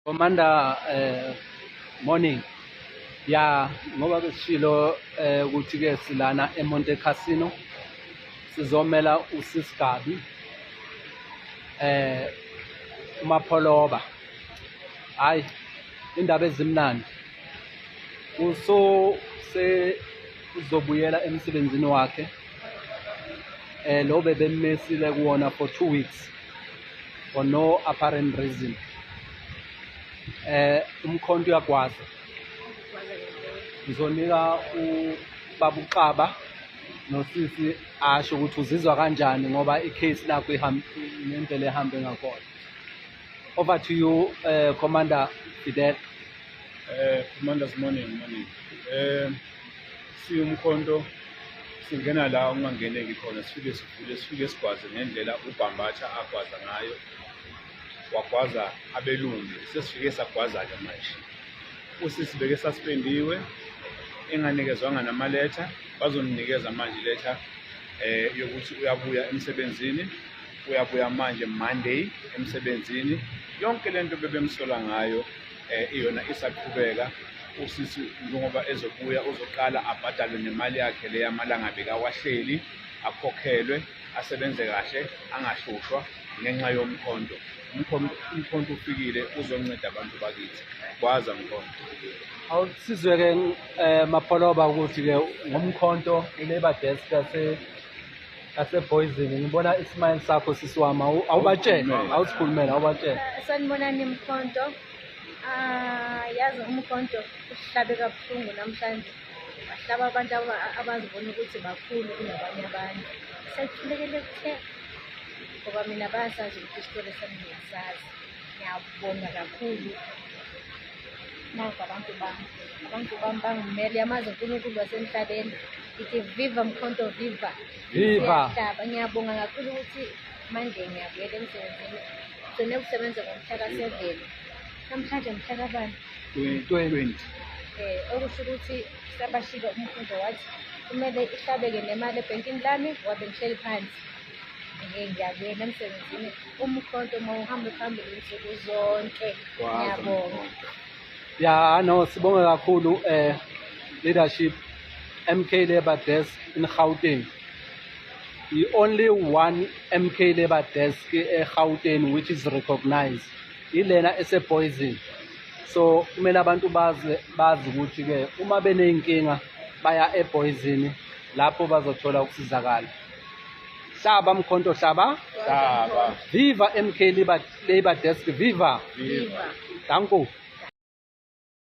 Commander, morning. Ya ngoba besishilo ukuthi ke silana eMonte Casino sizomela uSisigabi uMapholoba. Hayi indaba ezimnandi. Uzobuyela emsebenzini wakhe. Lo bebemesile kuwona for 2 weeks for no apparent reason. Umkhonto uyakwazi. Ngizonika ubaba uXaba nosisi asho ukuthi uzizwa kanjani ngoba icase lakho ngendlela ehambe ngakhona. Over to you, Commander Fidel. Commanders, morning. Umkhonto singena la ungangeneki khona sifike sigwaze ngendlela uBhambatha agwaza ngayo. Wagwaza abelungu sesifike sagwaza-ke manje. Usisi beke suspendiwe enganikezwanga namaletha, bazoninikeza manje iletha yokuthi uyabuya emsebenzini, uyabuya manje Monday emsebenzini. Yonke lento bebemsola ngayo iyona isaqhubeka. Usisi ngoba ezobuya uzoqala abhadalwe nemali yakhe le yamalanga bekawahleli, akhokhelwe, asebenze kahle, angahlushwa ngenxa yomkhonto. Umkhonto ufikile uzonceda abantu bakithi. Kwaza mkhonto. Awusizwe ke Mapholoba ukuthi ke ngomkhonto iLabour Desk yase-Boyzini ngibona ismile sakho sisiwama awubatshele awusikhulumela awubatshele. Sanibonani mkhonto. Yazi umkhonto usihlabe kabuhlungu namhlanje. Bahlaba abantu abazibona ukuthi bakhulu kunabanye abantu. Sekuhlekele kuthe ngoba mina bayasazi ukuthi isitori sami ngiyasazi. Ngiyabonga kakhulu. Nanku abantu bami bangimele yamazi uNkulunkulu wasemhlabeni. Ithi viva mkhonto, viva. Viva. Ngiyabonga kakhulu ukuthi manje ngiyabuyela emsebenzini. Ngizone ukusebenza ngomhla ka-7. Namhlanje mhla kabani? 20. Okusho ukuthi sabashilo umkhonto wathi kumele ihlabeke nemali ebhenkini lami wabe ngihleli phansi. Ngiyabuyela emsebenzini. Umkhonto mawuhambe phambili insuku zonke. Ngiyabonga. Ya no sibonga kakhulu leadership MK Labour Desk in Gauteng. The only one MK Labour Desk eGauteng which is recognized ilena ese-Boyzini. So kumele abantu bazi ukuthi ke uma beneyinkinga baya eBoyzini lapho bazothola ukusizakala. Hlaba mkhonto, hlaba. Hlaba. Viva MK Labour Desk, viva. Viva. Danko.